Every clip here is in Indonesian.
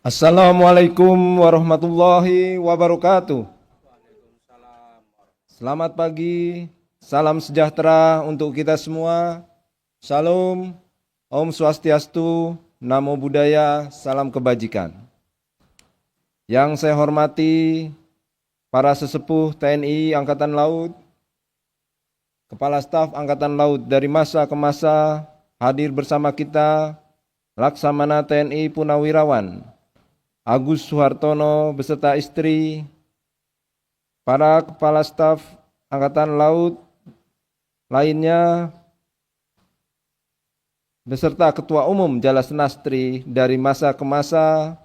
Assalamualaikum warahmatullahi wabarakatuh. Selamat pagi, salam sejahtera untuk kita semua. Salam, Om Swastiastu, Namo Buddhaya, salam kebajikan. Yang saya hormati para sesepuh TNI Angkatan Laut, Kepala Staf Angkatan Laut dari masa ke masa hadir bersama kita, Laksamana TNI Purnawirawan Agus Suhartono beserta istri, para kepala staf Angkatan Laut lainnya, beserta Ketua Umum Jala Senastri dari masa ke masa,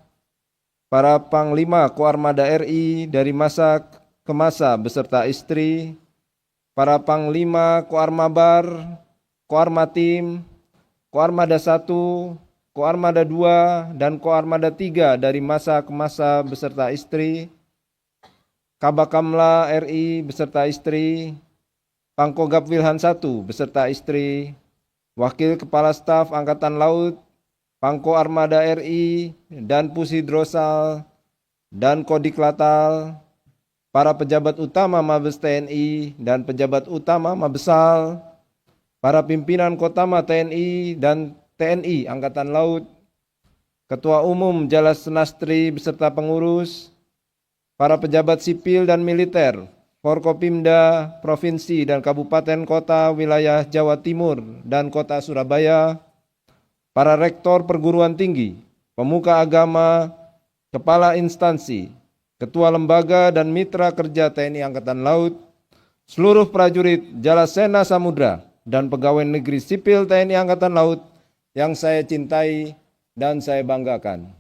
para Panglima Koarmada RI dari masa ke masa beserta istri, para Panglima Koarmabar, Koarmatim, Koarmada 1, Koarmada 2 dan Koarmada 3 dari masa ke masa beserta istri, Kabakamla RI beserta istri, Pangkogap Wilhan 1 beserta istri, Wakil Kepala Staf Angkatan Laut, Pangko Armada RI dan Pusidrosal dan Kodiklatal, para pejabat utama Mabes TNI dan pejabat utama Mabesal, para pimpinan Kotama TNI dan TNI Angkatan Laut, Ketua Umum Jala Senastri beserta pengurus, para pejabat sipil dan militer, Forkopimda, Provinsi dan Kabupaten Kota Wilayah Jawa Timur dan Kota Surabaya, para rektor perguruan tinggi, pemuka agama, kepala instansi, ketua lembaga dan mitra kerja TNI Angkatan Laut, seluruh prajurit Jala Sena Samudra dan pegawai negeri sipil TNI Angkatan Laut yang saya cintai dan saya banggakan.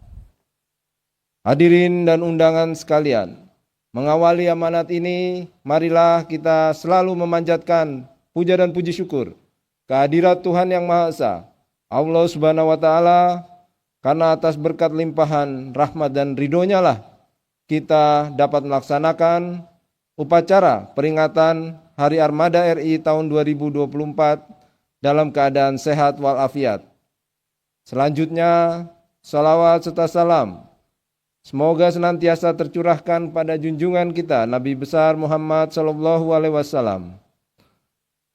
Hadirin dan undangan sekalian, mengawali amanat ini, marilah kita selalu memanjatkan puja dan puji syukur kehadirat Tuhan Yang Maha Esa, Allah Subhanahu wa Ta'ala, karena atas berkat limpahan rahmat dan ridhonya lah kita dapat melaksanakan upacara peringatan Hari Armada RI tahun 2024 dalam keadaan sehat walafiat. Selanjutnya, salawat serta salam semoga senantiasa tercurahkan pada junjungan kita Nabi besar Muhammad SAW.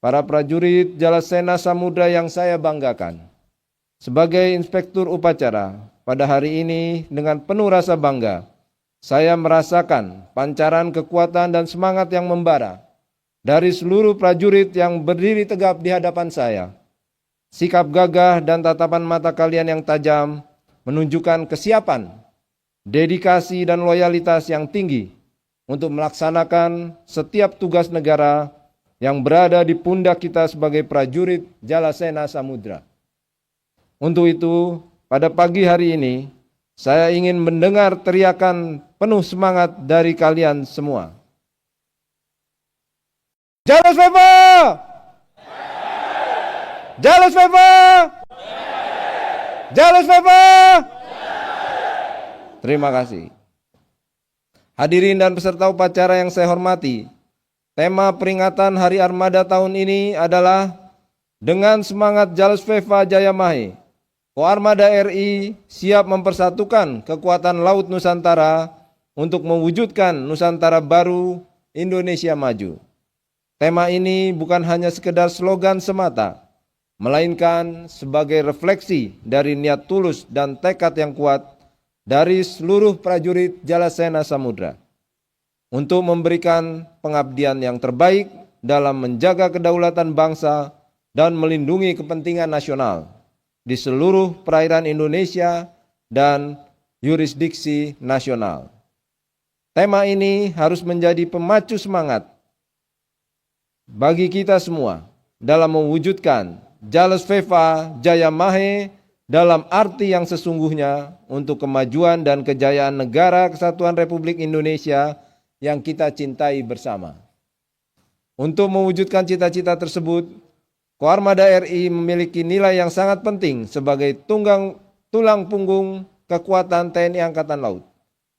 Para prajurit Jala Sena Samudra yang saya banggakan, sebagai inspektur upacara pada hari ini dengan penuh rasa bangga, saya merasakan pancaran kekuatan dan semangat yang membara dari seluruh prajurit yang berdiri tegap di hadapan saya. Sikap gagah dan tatapan mata kalian yang tajam menunjukkan kesiapan, dedikasi dan loyalitas yang tinggi untuk melaksanakan setiap tugas negara yang berada di pundak kita sebagai prajurit Jala Sena Samudra. Untuk itu, pada pagi hari ini, saya ingin mendengar teriakan penuh semangat dari kalian semua. Jala Sena! Jala Sena! Jala Sena! Terima kasih. Hadirin dan peserta upacara yang saya hormati, tema peringatan Hari Armada tahun ini adalah dengan semangat Jalsveva Jayamahe, Koarmada RI siap mempersatukan kekuatan Laut Nusantara untuk mewujudkan Nusantara baru, Indonesia maju. Tema ini bukan hanya sekedar slogan semata, melainkan sebagai refleksi dari niat tulus dan tekad yang kuat dari seluruh prajurit Jala Sena Samudra untuk memberikan pengabdian yang terbaik dalam menjaga kedaulatan bangsa dan melindungi kepentingan nasional di seluruh perairan Indonesia dan yurisdiksi nasional. Tema ini harus menjadi pemacu semangat bagi kita semua dalam mewujudkan Jalsveva Jayamahe dalam arti yang sesungguhnya untuk kemajuan dan kejayaan negara Kesatuan Republik Indonesia yang kita cintai bersama. Untuk mewujudkan cita-cita tersebut, Koarmada RI memiliki nilai yang sangat penting sebagai tulang punggung kekuatan TNI Angkatan Laut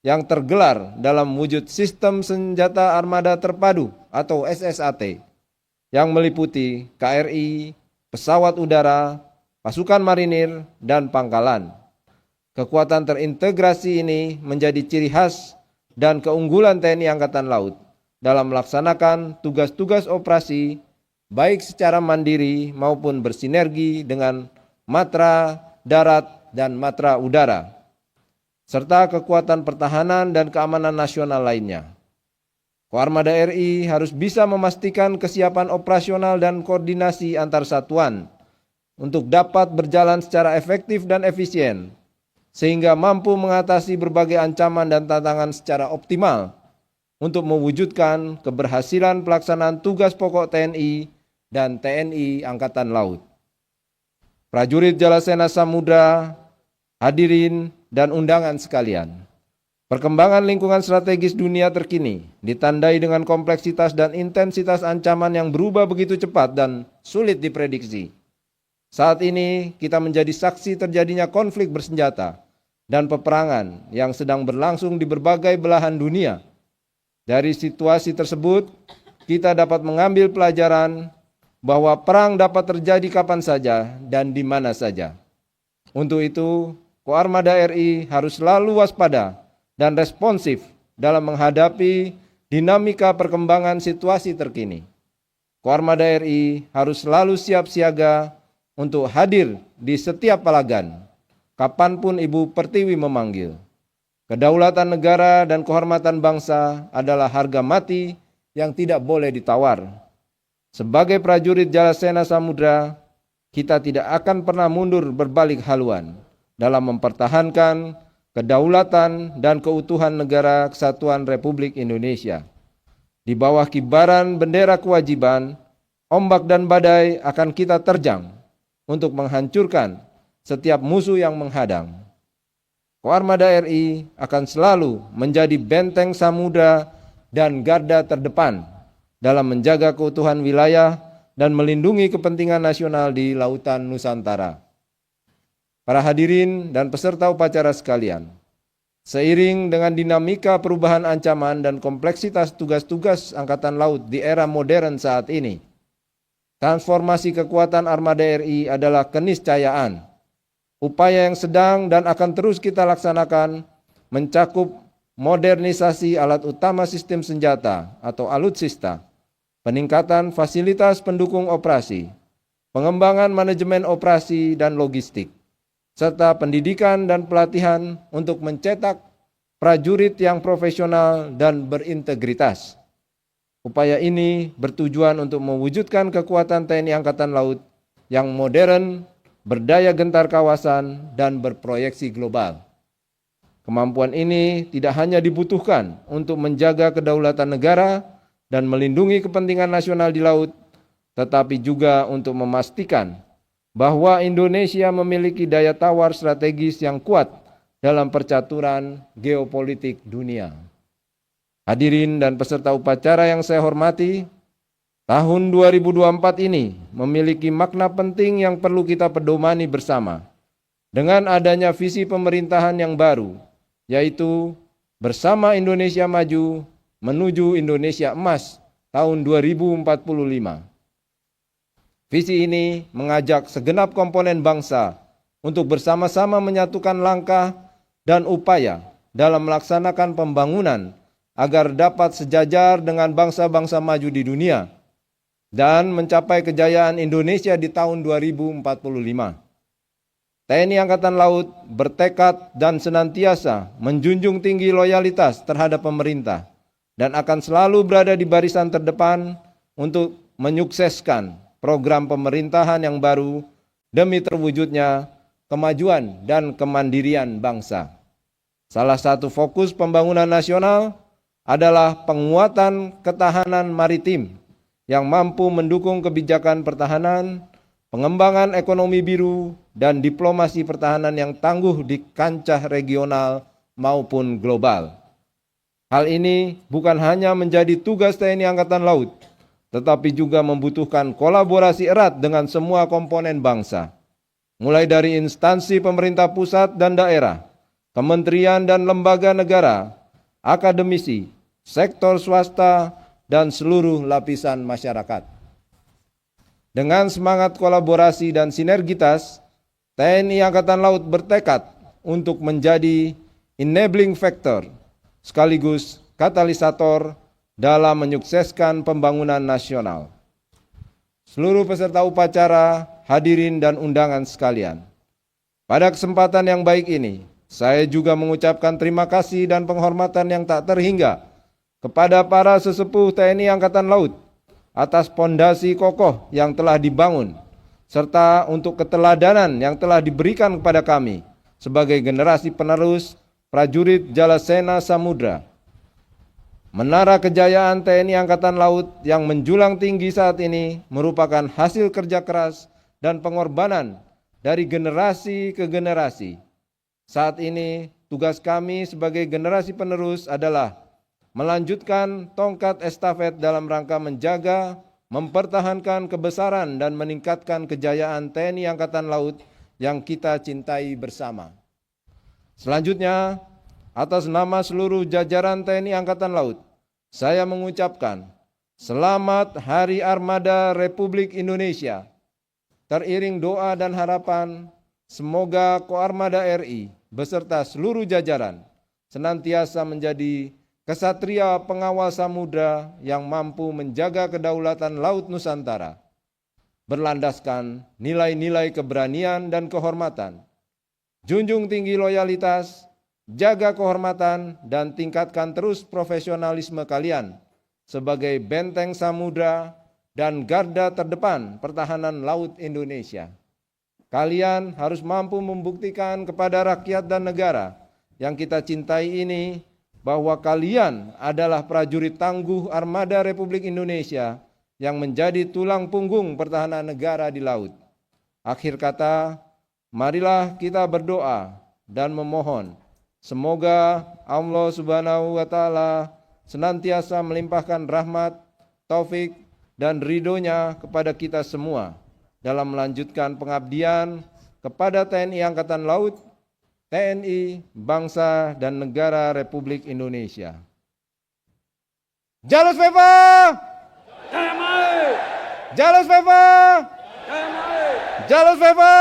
yang tergelar dalam wujud sistem senjata armada terpadu atau SSAT yang meliputi KRI, pesawat udara, pasukan marinir, dan pangkalan. Kekuatan terintegrasi ini menjadi ciri khas dan keunggulan TNI Angkatan Laut dalam melaksanakan tugas-tugas operasi baik secara mandiri maupun bersinergi dengan matra darat dan matra udara, serta kekuatan pertahanan dan keamanan nasional lainnya. Koarmada RI harus bisa memastikan kesiapan operasional dan koordinasi antar satuan untuk dapat berjalan secara efektif dan efisien, sehingga mampu mengatasi berbagai ancaman dan tantangan secara optimal untuk mewujudkan keberhasilan pelaksanaan tugas pokok TNI dan TNI Angkatan Laut. Prajurit Jalasena Samudra, hadirin dan undangan sekalian, perkembangan lingkungan strategis dunia terkini ditandai dengan kompleksitas dan intensitas ancaman yang berubah begitu cepat dan sulit diprediksi. Saat ini kita menjadi saksi terjadinya konflik bersenjata dan peperangan yang sedang berlangsung di berbagai belahan dunia. Dari situasi tersebut, kita dapat mengambil pelajaran bahwa perang dapat terjadi kapan saja dan di mana saja. Untuk itu, Koarmada RI harus selalu waspada dan responsif dalam menghadapi dinamika perkembangan situasi terkini. Koarmada RI harus selalu siap siaga untuk hadir di setiap palagan, kapanpun Ibu Pertiwi memanggil. Kedaulatan negara dan kehormatan bangsa adalah harga mati yang tidak boleh ditawar. Sebagai prajurit Jalasena Samudra, kita tidak akan pernah mundur berbalik haluan dalam mempertahankan kedaulatan dan keutuhan negara Kesatuan Republik Indonesia. Di bawah kibaran bendera kewajiban, ombak dan badai akan kita terjang untuk menghancurkan setiap musuh yang menghadang. Koarmada RI akan selalu menjadi benteng samudra dan garda terdepan dalam menjaga keutuhan wilayah dan melindungi kepentingan nasional di lautan Nusantara. Para hadirin dan peserta upacara sekalian, seiring dengan dinamika perubahan ancaman dan kompleksitas tugas-tugas Angkatan Laut di era modern saat ini, transformasi kekuatan armada RI adalah keniscayaan. Upaya yang sedang dan akan terus kita laksanakan mencakup modernisasi alat utama sistem senjata atau alutsista, peningkatan fasilitas pendukung operasi, pengembangan manajemen operasi dan logistik, serta pendidikan dan pelatihan untuk mencetak prajurit yang profesional dan berintegritas. Upaya ini bertujuan untuk mewujudkan kekuatan TNI Angkatan Laut yang modern, berdaya gentar kawasan, dan berproyeksi global. Kemampuan ini tidak hanya dibutuhkan untuk menjaga kedaulatan negara dan melindungi kepentingan nasional di laut, tetapi juga untuk memastikan bahwa Indonesia memiliki daya tawar strategis yang kuat dalam percaturan geopolitik dunia. Hadirin dan peserta upacara yang saya hormati, tahun 2024 ini memiliki makna penting yang perlu kita pedomani bersama. Dengan adanya visi pemerintahan yang baru, yaitu Bersama Indonesia Maju menuju Indonesia Emas tahun 2045. Visi ini mengajak segenap komponen bangsa untuk bersama-sama menyatukan langkah dan upaya dalam melaksanakan pembangunan agar dapat sejajar dengan bangsa-bangsa maju di dunia dan mencapai kejayaan Indonesia di tahun 2045. TNI Angkatan Laut bertekad dan senantiasa menjunjung tinggi loyalitas terhadap pemerintah dan akan selalu berada di barisan terdepan untuk menyukseskan program pemerintahan yang baru demi terwujudnya kemajuan dan kemandirian bangsa. Salah satu fokus pembangunan nasional adalah penguatan ketahanan maritim yang mampu mendukung kebijakan pertahanan, pengembangan ekonomi biru, dan diplomasi pertahanan yang tangguh di kancah regional maupun global. Hal ini bukan hanya menjadi tugas TNI Angkatan Laut, tetapi juga membutuhkan kolaborasi erat dengan semua komponen bangsa, mulai dari instansi pemerintah pusat dan daerah, kementerian dan lembaga negara, akademisi, sektor swasta, dan seluruh lapisan masyarakat. Dengan semangat kolaborasi dan sinergitas, TNI Angkatan Laut bertekad untuk menjadi enabling factor sekaligus katalisator dalam menyukseskan pembangunan nasional. Seluruh peserta upacara, hadirin dan undangan sekalian, pada kesempatan yang baik ini, saya juga mengucapkan terima kasih dan penghormatan yang tak terhingga kepada para sesepuh TNI Angkatan Laut atas pondasi kokoh yang telah dibangun, serta untuk keteladanan yang telah diberikan kepada kami sebagai generasi penerus prajurit Jalasena Samudra. Menara kejayaan TNI Angkatan Laut yang menjulang tinggi saat ini merupakan hasil kerja keras dan pengorbanan dari generasi ke generasi. Saat ini, tugas kami sebagai generasi penerus adalah melanjutkan tongkat estafet dalam rangka menjaga, mempertahankan kebesaran dan meningkatkan kejayaan TNI Angkatan Laut yang kita cintai bersama. Selanjutnya, atas nama seluruh jajaran TNI Angkatan Laut, saya mengucapkan Selamat Hari Armada Republik Indonesia. Teriring doa dan harapan, semoga Koarmada RI beserta seluruh jajaran senantiasa menjadi kesatria pengawal samudra yang mampu menjaga kedaulatan Laut Nusantara, berlandaskan nilai-nilai keberanian dan kehormatan, junjung tinggi loyalitas, jaga kehormatan, dan tingkatkan terus profesionalisme kalian sebagai benteng samudra dan garda terdepan pertahanan laut Indonesia. Kalian harus mampu membuktikan kepada rakyat dan negara yang kita cintai ini bahwa kalian adalah prajurit tangguh Armada Republik Indonesia yang menjadi tulang punggung pertahanan negara di laut. Akhir kata, marilah kita berdoa dan memohon semoga Allah Subhanahu wa Ta'ala senantiasa melimpahkan rahmat, taufik, dan ridhonya kepada kita semua dalam melanjutkan pengabdian kepada TNI Angkatan Laut, TNI, bangsa, dan negara Republik Indonesia. Jalus Veva! Jalus Veva! Jalus Veva!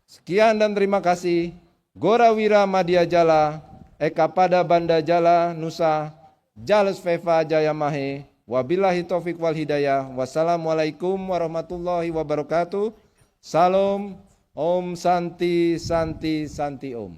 Sekian dan terima kasih. Gorawira Madya Jala, Eka Pada Banda Jala, Nusa, Jalus Veva Jayamahe, wabillahi taufik wal hidayah. Wassalamualaikum warahmatullahi wabarakatuh. Salam, Om Santi Santi Santi Om.